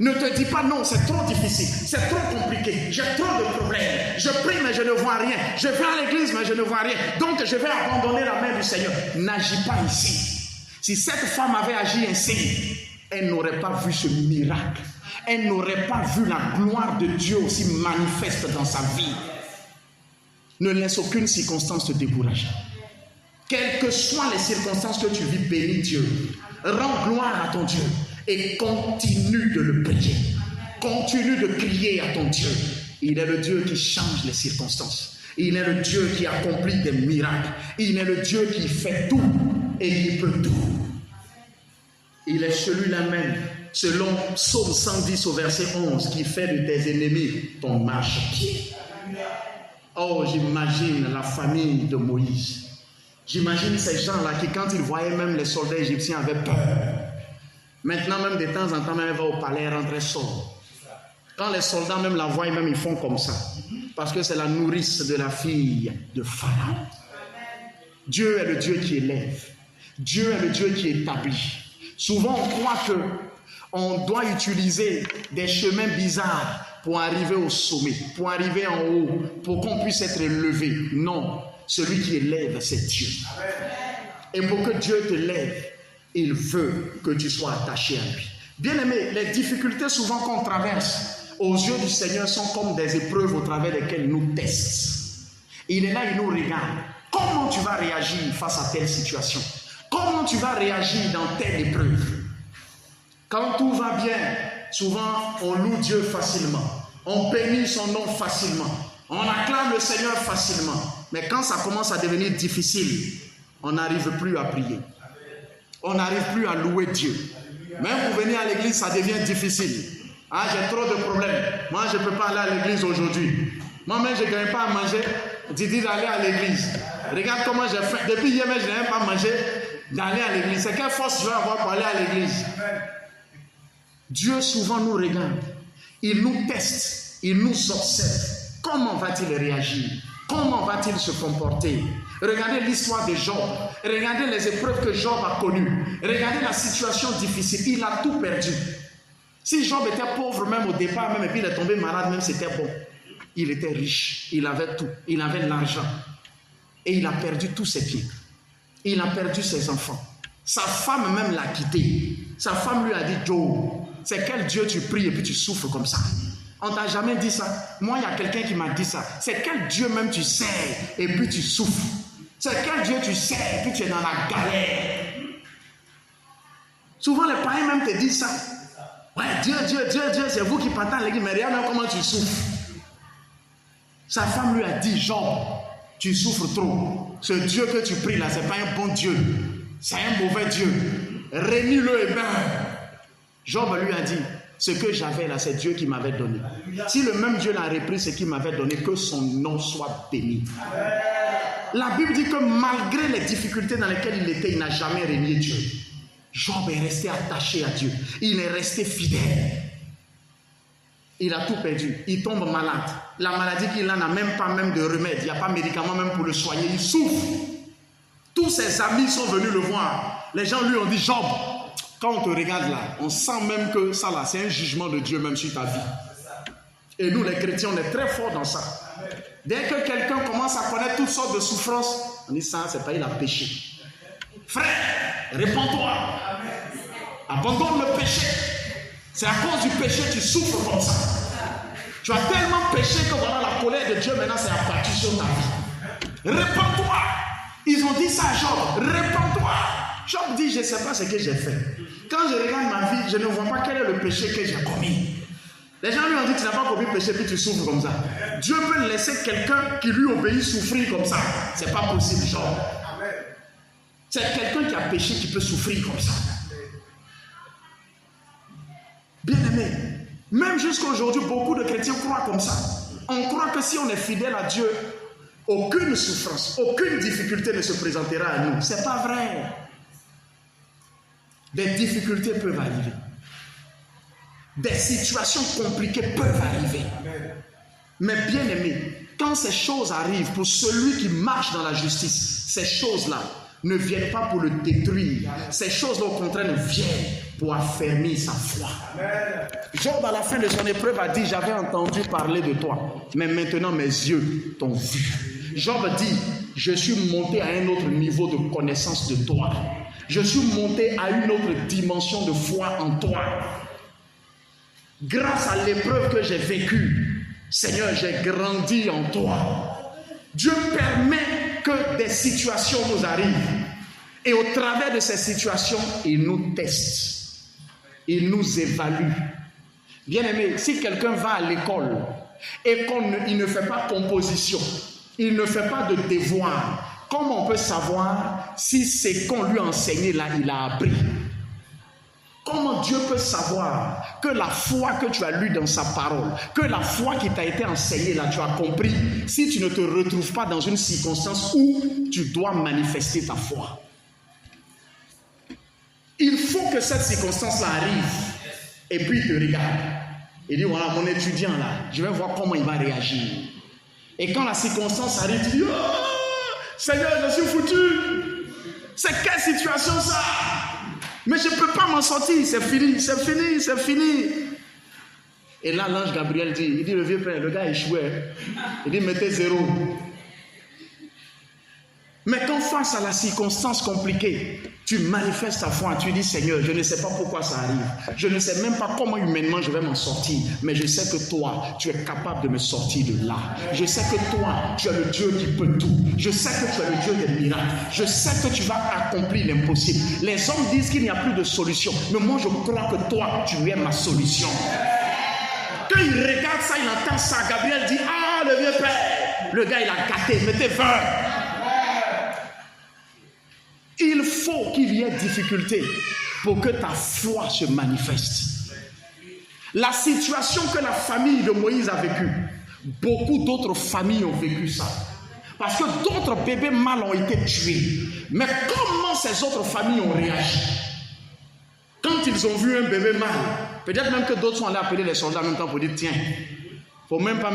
Ne te dis pas non, c'est trop difficile, c'est trop compliqué, j'ai trop de problèmes. Je prie mais je ne vois rien. Je vais à l'église mais je ne vois rien. Donc je vais abandonner la main du Seigneur. N'agis pas ici. Si cette femme avait agi ainsi, elle n'aurait pas vu ce miracle. Elle n'aurait pas vu la gloire de Dieu aussi manifeste dans sa vie. Ne laisse aucune circonstance te décourager. Quelles que soient les circonstances que tu vis, bénis Dieu. Rends gloire à ton Dieu et continue de le prier. Continue de crier à ton Dieu. Il est le Dieu qui change les circonstances. Il est le Dieu qui accomplit des miracles. Il est le Dieu qui fait tout et qui peut tout. Il est celui-là même, selon Psaume 110 au verset 11, qui fait de tes ennemis ton marchepied. Oh, j'imagine la famille de Moïse. J'imagine ces gens-là qui, quand ils voyaient même les soldats égyptiens, avaient peur. Maintenant, même de temps en temps, même elle va au palais, rentrer seule. Quand les soldats même la voient, même ils font comme ça. Parce que c'est la nourrice de la fille de Pharaon. Dieu est le Dieu qui élève. Dieu est le Dieu qui établit. Souvent, on croit qu'on doit utiliser des chemins bizarres pour arriver au sommet, pour arriver en haut, pour qu'on puisse être élevé. Non, celui qui élève, c'est Dieu. Et pour que Dieu te lève, il veut que tu sois attaché à lui. Bien-aimé, les difficultés souvent qu'on traverse aux yeux du Seigneur sont comme des épreuves au travers desquelles il nous teste. Il est là, il nous regarde. Comment tu vas réagir face à telle situation? Comment tu vas réagir dans telle épreuve? Quand tout va bien, souvent on loue Dieu facilement. On bénit son nom facilement. On acclame le Seigneur facilement. Mais quand ça commence à devenir difficile, on n'arrive plus à prier. On n'arrive plus à louer Dieu. Même pour venir à l'église, ça devient difficile. Ah, j'ai trop de problèmes. Moi, je ne peux pas aller à l'église aujourd'hui. Moi-même, je ne gagne pas à manger. Dis d'aller à l'église. Regarde comment j'ai fait. Depuis hier, je n'ai même pas mangé d'aller à l'église. C'est quelle force je vais avoir pour aller à l'église? Dieu souvent nous regarde. Il nous teste. Il nous observe. Comment va-t-il réagir? Comment va-t-il se comporter? Regardez l'histoire de Job. Regardez les épreuves que Job a connues. Regardez la situation difficile. Il a tout perdu. Si Job était pauvre même au départ, même, et puis il est tombé malade, même c'était bon. Il était riche. Il avait tout. Il avait l'argent. Et il a perdu tous ses biens. Il a perdu ses enfants. Sa femme même l'a quitté. Sa femme lui a dit, Job, c'est quel Dieu tu pries et puis tu souffres comme ça? On t'a jamais dit ça? Moi, il y a quelqu'un qui m'a dit ça. C'est quel Dieu même tu sers et puis tu souffres? C'est quel Dieu tu sers et puis tu es dans la galère? Souvent, les païens même te disent ça. Ouais, Dieu, c'est vous qui partez à l'église, mais regarde comment tu souffres. Sa femme lui a dit, Job, tu souffres trop. Ce Dieu que tu pries là, ce n'est pas un bon Dieu. C'est un mauvais Dieu. Réunis-le et meurs. Job lui a dit, ce que j'avais là, c'est Dieu qui m'avait donné. Si le même Dieu l'a repris, ce qu'il m'avait donné, que son nom soit béni. La Bible dit que malgré les difficultés dans lesquelles il était, il n'a jamais renié Dieu. Job est resté attaché à Dieu. Il est resté fidèle. Il a tout perdu. Il tombe malade. La maladie qu'il a n'a même pas même de remède. Il n'y a pas de médicament même pour le soigner. Il souffre. Tous ses amis sont venus le voir. Les gens lui ont dit, Job, quand on te regarde là, on sent même que ça là, c'est un jugement de Dieu même sur ta vie. Et nous les chrétiens, on est très forts dans ça. Dès que quelqu'un commence à connaître toutes sortes de souffrances, on dit ça, c'est pas il a péché. Frère, répands-toi. Abandonne le péché. C'est à cause du péché que tu souffres comme ça. Tu as tellement péché que voilà la colère de Dieu maintenant c'est abattue sur ta vie. Répands-toi. Ils ont dit ça à Job. Répands-toi. Job dit, je ne sais pas ce que j'ai fait. Quand je regarde ma vie, je ne vois pas quel est le péché que j'ai commis. Les gens lui ont dit, tu n'as pas commis péché, puis tu souffres comme ça. Dieu peut laisser quelqu'un qui lui obéit souffrir comme ça. Ce n'est pas possible, Job. C'est quelqu'un qui a péché qui peut souffrir comme ça. Bien-aimé, même jusqu'à aujourd'hui, beaucoup de chrétiens croient comme ça. On croit que si on est fidèle à Dieu, aucune souffrance, aucune difficulté ne se présentera à nous. Ce n'est pas vrai. Des difficultés peuvent arriver. Des situations compliquées peuvent arriver. Mais bien aimé, quand ces choses arrivent pour celui qui marche dans la justice, ces choses-là ne viennent pas pour le détruire. Ces choses-là, au contraire, viennent pour affermir sa foi. Job, à la fin de son épreuve, a dit, j'avais entendu parler de toi, mais maintenant mes yeux t'ont vu. Job dit, je suis monté à un autre niveau de connaissance de toi. Je suis monté à une autre dimension de foi en toi. Grâce à l'épreuve que j'ai vécue, Seigneur, j'ai grandi en toi. Dieu permet que des situations nous arrivent. Et au travers de ces situations, il nous teste. Il nous évalue. Bien-aimé, si quelqu'un va à l'école et qu'il ne fait pas composition, il ne fait pas de devoir, comment on peut savoir si c'est qu'on lui a enseigné là, il a appris? Comment Dieu peut savoir que la foi que tu as lue dans sa parole, que la foi qui t'a été enseignée là, tu as compris, si tu ne te retrouves pas dans une circonstance où tu dois manifester ta foi? Il faut que cette circonstance-là arrive. Et puis il te regarde. Il dit, voilà, mon étudiant là, je vais voir comment il va réagir. Et quand la circonstance arrive, tu dis, oh, Seigneur, je suis foutu. C'est quelle situation ça? Mais je ne peux pas m'en sortir, c'est fini, c'est fini, c'est fini. Et là, l'ange Gabriel dit, il dit, le vieux père, le gars a échoué. Il dit, mettez 0. Mais quand face à la circonstance compliquée, tu manifestes ta foi, tu dis Seigneur, je ne sais pas pourquoi ça arrive. Je ne sais même pas comment humainement je vais m'en sortir. Mais je sais que toi, tu es capable de me sortir de là. Je sais que toi, tu es le Dieu qui peut tout. Je sais que tu es le Dieu des miracles. Je sais que tu vas accomplir l'impossible. Les hommes disent qu'il n'y a plus de solution. Mais moi, je crois que toi, tu es ma solution. Quand il regarde ça, il entend ça. Gabriel dit, ah, le vieux père. Le gars, il a gâté. Mettez 20. Il faut qu'il y ait difficulté pour que ta foi se manifeste. La situation que la famille de Moïse a vécue, beaucoup d'autres familles ont vécu ça. Parce que d'autres bébés mâles ont été tués. Mais comment ces autres familles ont réagi? Quand ils ont vu un bébé mâle, peut-être même que d'autres sont allés appeler les soldats en même temps pour dire tiens, il ne faut même pas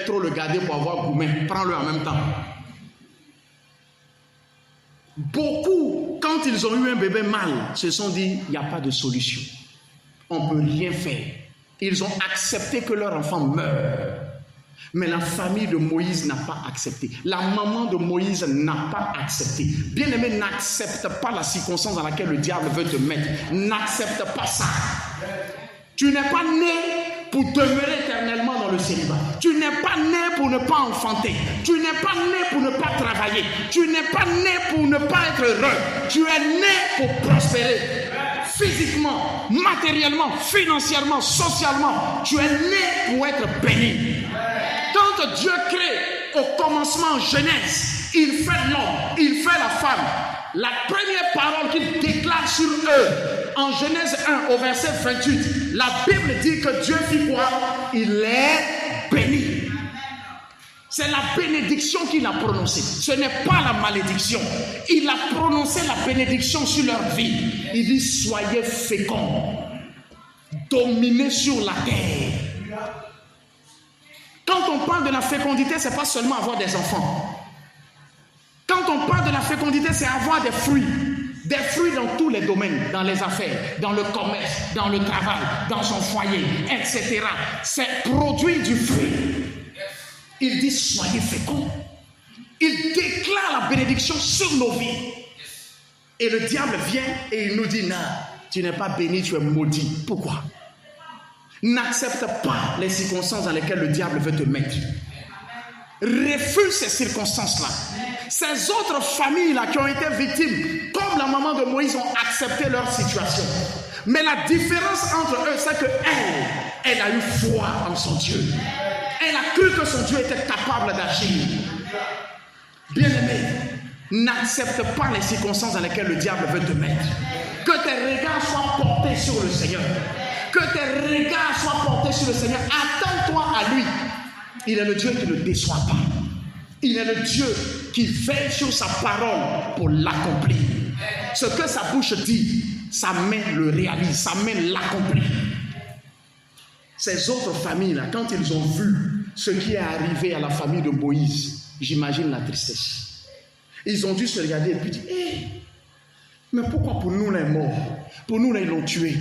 trop le garder pour avoir gourmet, prends-le en même temps. Beaucoup, quand ils ont eu un bébé mâle, se sont dit il n'y a pas de solution. On ne peut rien faire. Ils ont accepté que leur enfant meure. Mais la famille de Moïse n'a pas accepté. La maman de Moïse n'a pas accepté. Bien-aimé, n'accepte pas la circonstance dans laquelle le diable veut te mettre. N'accepte pas ça. Tu n'es pas né pour demeurer éternellement dans le célibat. Tu n'es pas né pour ne pas enfanter. Tu n'es pas né pour ne pas travailler. Tu n'es pas né pour ne pas être heureux. Tu es né pour prospérer. Physiquement, matériellement, financièrement, socialement. Tu es né pour être béni. Quand Dieu crée au commencement en Genèse, il fait l'homme, il fait la femme. La première parole qu'il déclare sur eux, en Genèse 1 au verset 28, la Bible dit que Dieu fit quoi? Il est béni. C'est la bénédiction qu'il a prononcée. Ce n'est pas la malédiction. Il a prononcé la bénédiction sur leur vie. Il dit soyez féconds, dominez sur la terre. Quand on parle de la fécondité, ce n'est pas seulement avoir des enfants. Quand on parle de la fécondité, c'est avoir des fruits. Des fruits dans tous les domaines, dans les affaires, dans le commerce, dans le travail, dans son foyer, etc. C'est produire du fruit. Il dit soyez féconds. Il déclare la bénédiction sur nos vies. Et le diable vient et il nous dit non, tu n'es pas béni, tu es maudit. Pourquoi? N'accepte pas les circonstances dans lesquelles le diable veut te mettre. Refuse ces circonstances-là. Ces autres familles-là qui ont été victimes, comme la maman de Moïse, ont accepté leur situation. Mais la différence entre eux, c'est qu'elle a eu foi en son Dieu. Elle a cru que son Dieu était capable d'agir. Bien-aimé, n'accepte pas les circonstances dans lesquelles le diable veut te mettre. Que tes regards soient portés sur le Seigneur. Que tes regards soient portés sur le Seigneur. Attends-toi à lui. Il est le Dieu qui ne déçoit pas. Il est le Dieu qui veille sur sa parole pour l'accomplir. Ce que sa bouche dit, sa main le réalise, sa main l'accomplit. Ces autres familles-là, quand ils ont vu ce qui est arrivé à la famille de Moïse, j'imagine la tristesse. Ils ont dû se regarder et puis dire, mais pourquoi pour nous les morts? Pour nous là, ils l'ont tué.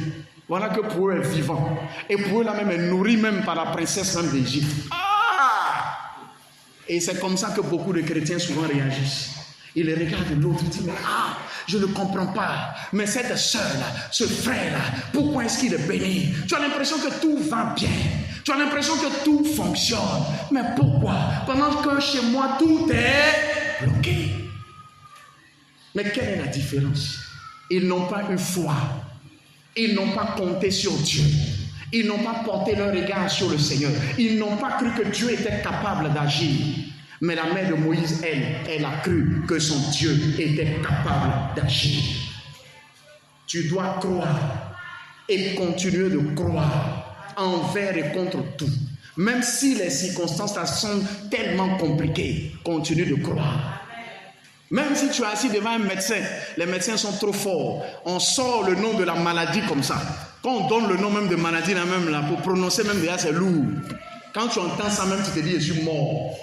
Voilà que pour eux, elle est vivante. Et pour eux, là même, elle est nourrie même par la princesse même d'Égypte. Et c'est comme ça que beaucoup de chrétiens souvent réagissent. Ils regardent l'autre et disent, mais je ne comprends pas. Mais cette soeur-là, ce frère-là, pourquoi est-ce qu'il est béni? Tu as l'impression que tout va bien. Tu as l'impression que tout fonctionne. Mais pourquoi? Pendant que chez moi, tout est bloqué. Mais quelle est la différence? Ils n'ont pas eu foi. Ils n'ont pas compté sur Dieu. Ils n'ont pas porté leur regard sur le Seigneur. Ils n'ont pas cru que Dieu était capable d'agir. Mais la mère de Moïse, elle a cru que son Dieu était capable d'agir. Tu dois croire et continuer de croire envers et contre tout. Même si les circonstances sont tellement compliquées, continue de croire. Même si tu es assis devant un médecin, les médecins sont trop forts. On sort le nom de la maladie comme ça. Quand on donne le nom même de maladie, là même, là, pour prononcer même déjà, c'est lourd. Quand tu entends ça même, tu te dis, je suis mort.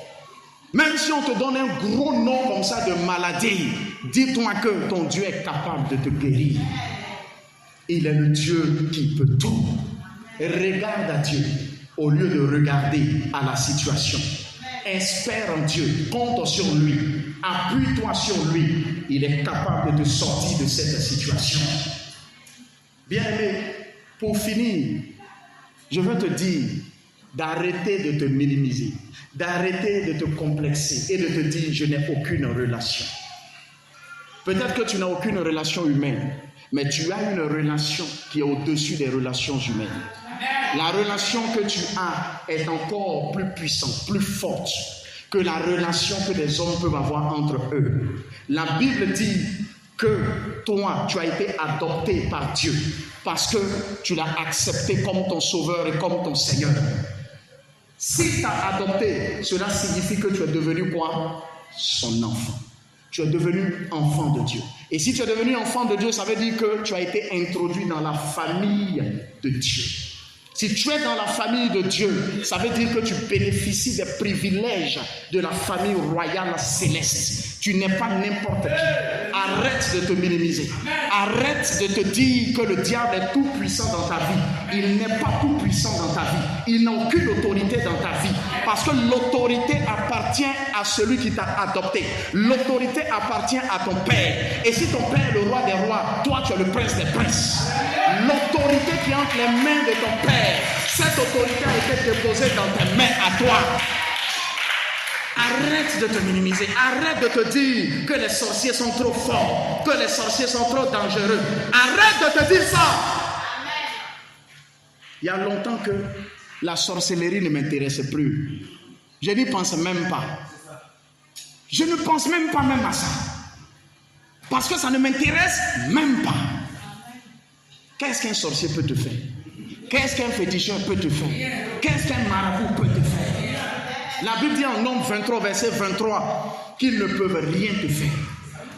Même si on te donne un gros nom comme ça de maladie, dis-toi que ton Dieu est capable de te guérir. Il est le Dieu qui peut tout. Regarde à Dieu au lieu de regarder à la situation. Espère en Dieu, compte sur lui, appuie-toi sur lui. Il est capable de te sortir de cette situation. Bien-aimé, pour finir, je veux te dire d'arrêter de te minimiser, d'arrêter de te complexer et de te dire je n'ai aucune relation. Peut-être que tu n'as aucune relation humaine, mais tu as une relation qui est au-dessus des relations humaines. La relation que tu as est encore plus puissante, plus forte que la relation que les hommes peuvent avoir entre eux. La Bible dit que toi, tu as été adopté par Dieu parce que tu l'as accepté comme ton sauveur et comme ton Seigneur. Si tu as adopté, cela signifie que tu es devenu quoi? Son enfant. Tu es devenu enfant de Dieu. Et si tu es devenu enfant de Dieu, ça veut dire que tu as été introduit dans la famille de Dieu. Si tu es dans la famille de Dieu, ça veut dire que tu bénéficies des privilèges de la famille royale céleste. Tu n'es pas n'importe qui. Arrête de te minimiser. Arrête de te dire que le diable est tout puissant dans ta vie. Il n'est pas tout puissant dans ta vie. Il n'a aucune autorité dans ta vie. Parce que l'autorité appartient à celui qui t'a adopté. L'autorité appartient à ton père. Et si ton père est le roi des rois, toi tu es le prince des princes. L'autorité qui est entre les mains de ton père, cette autorité a été déposée dans tes mains à toi. Arrête de te minimiser, arrête de te dire que les sorciers sont trop forts, que les sorciers sont trop dangereux. Arrête de te dire ça. Il y a longtemps que la sorcellerie ne m'intéresse plus. Je n'y pense même pas. Je ne pense même pas à ça. Parce que ça ne m'intéresse même pas. Qu'est-ce qu'un sorcier peut te faire? Qu'est-ce qu'un féticheur peut te faire? Qu'est-ce qu'un marabout peut te faire? La Bible dit en Nombre 23, verset 23, qu'ils ne peuvent rien te faire.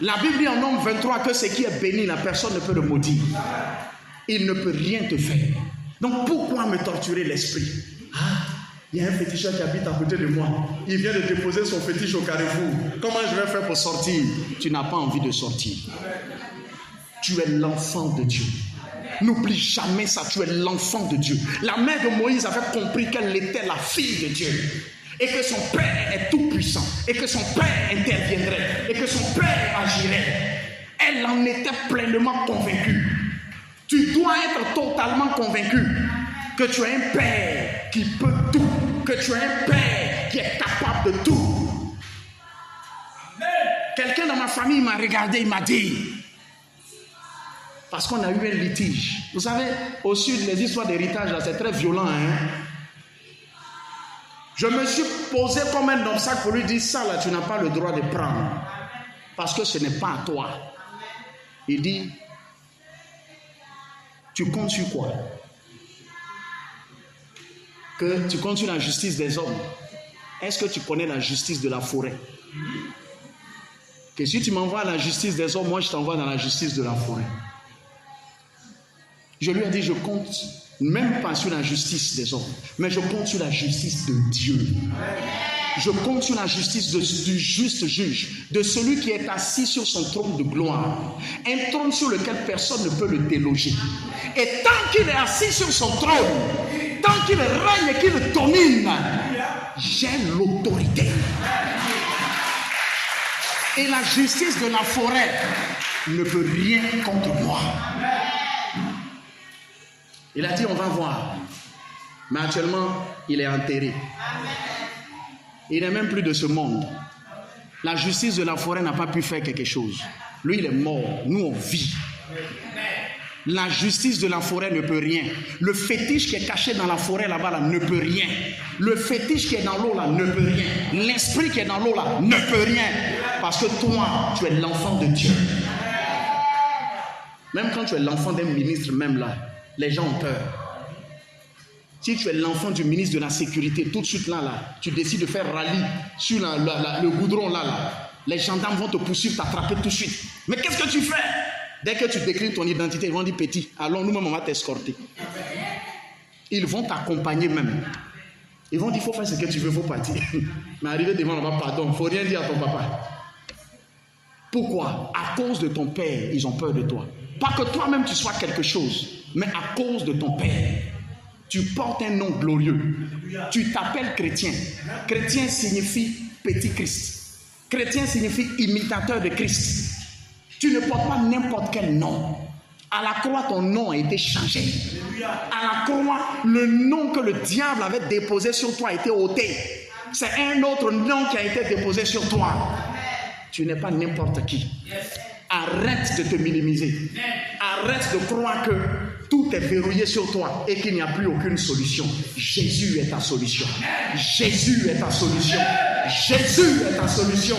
La Bible dit en Nombre 23 que ce qui est béni, la personne ne peut le maudire. Il ne peut rien te faire. Donc pourquoi me torturer l'esprit? Il y a un féticheur qui habite à côté de moi. Il vient de déposer son fétiche au carrefour. Comment je vais faire pour sortir? Tu n'as pas envie de sortir. Tu es l'enfant de Dieu. N'oublie jamais ça, tu es l'enfant de Dieu. La mère de Moïse avait compris qu'elle était la fille de Dieu. Et que son père est tout puissant. Et que son père interviendrait. Et que son père agirait. Elle en était pleinement convaincue. Tu dois être totalement convaincu que tu as un père qui peut tout. Que tu as un père qui est capable de tout. Quelqu'un dans ma famille m'a regardé, il m'a dit... Parce qu'on a eu un litige. Vous savez, au sud, les histoires d'héritage, là, c'est très violent. Je me suis posé comme un obstacle pour lui dire, ça, là, tu n'as pas le droit de prendre. Parce que ce n'est pas à toi. Il dit, tu comptes sur quoi? Que tu comptes sur la justice des hommes. Est-ce que tu connais la justice de la forêt? Que si tu m'envoies à la justice des hommes, moi, je t'envoie dans la justice de la forêt. Je lui ai dit, je compte même pas sur la justice des hommes, mais je compte sur la justice de Dieu. Je compte sur la justice du juste juge, de celui qui est assis sur son trône de gloire. Un trône sur lequel personne ne peut le déloger. Et tant qu'il est assis sur son trône, tant qu'il règne et qu'il domine, j'ai l'autorité. Et la justice de la forêt ne peut rien contre moi. Il a dit, on va voir. Mais actuellement, il est enterré. Il n'est même plus de ce monde. La justice de la forêt n'a pas pu faire quelque chose. Lui, il est mort. Nous, on vit. La justice de la forêt ne peut rien. Le fétiche qui est caché dans la forêt là-bas là, ne peut rien. Le fétiche qui est dans l'eau là ne peut rien. L'esprit qui est dans l'eau là ne peut rien. Parce que toi, tu es l'enfant de Dieu. Même quand tu es l'enfant d'un ministre, même là, les gens ont peur. Si tu es l'enfant du ministre de la sécurité, tout de suite là, tu décides de faire rallye sur le goudron là, les gendarmes vont te poursuivre, t'attraper tout de suite. Mais qu'est-ce que tu fais? Dès que tu déclines ton identité, ils vont dire petit, allons, nous-mêmes on va t'escorter. Ils vont t'accompagner même. Ils vont dire, il faut faire ce que tu veux, il faut partir. Mais arrivé devant là-bas, pardon, il ne faut rien dire à ton papa. Pourquoi? À cause de ton père, ils ont peur de toi. Pas que toi-même tu sois quelque chose, mais à cause de ton père. Tu portes un nom glorieux. Tu t'appelles chrétien. Chrétien signifie petit Christ. Chrétien signifie imitateur de Christ. Tu ne portes pas n'importe quel nom. À la croix, ton nom a été changé. À la croix, le nom que le diable avait déposé sur toi a été ôté. C'est un autre nom qui a été déposé sur toi. Tu n'es pas n'importe qui. Arrête de te minimiser. Arrête de croire que tout est verrouillé sur toi et qu'il n'y a plus aucune solution. Jésus est ta solution. Jésus est ta solution. Jésus est ta solution.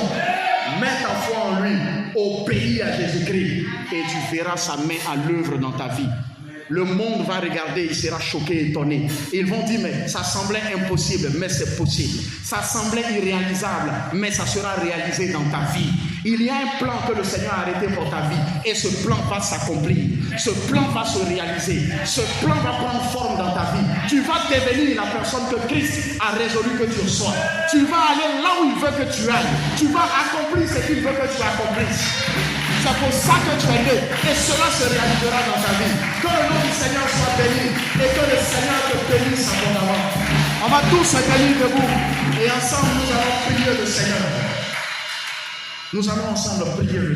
Mets ta foi en lui. Obéis à Jésus-Christ et tu verras sa main à l'œuvre dans ta vie. Le monde va regarder, il sera choqué, étonné. Ils vont dire, mais ça semblait impossible, mais c'est possible. Ça semblait irréalisable, mais ça sera réalisé dans ta vie. Il y a un plan que le Seigneur a arrêté pour ta vie et ce plan va s'accomplir. Ce plan va se réaliser. Ce plan va prendre forme dans ta vie. Tu vas devenir la personne que Christ a résolu que tu sois. Tu vas aller là où il veut que tu ailles. Tu vas accomplir ce qu'il veut que tu accomplisses. C'est pour ça que tu es né et cela se réalisera dans ta vie. Que le nom du Seigneur soit béni et que le Seigneur te bénisse abondamment. On va tous se tenir debout et ensemble nous allons prier le Seigneur. Nous allons ensemble prier le Seigneur.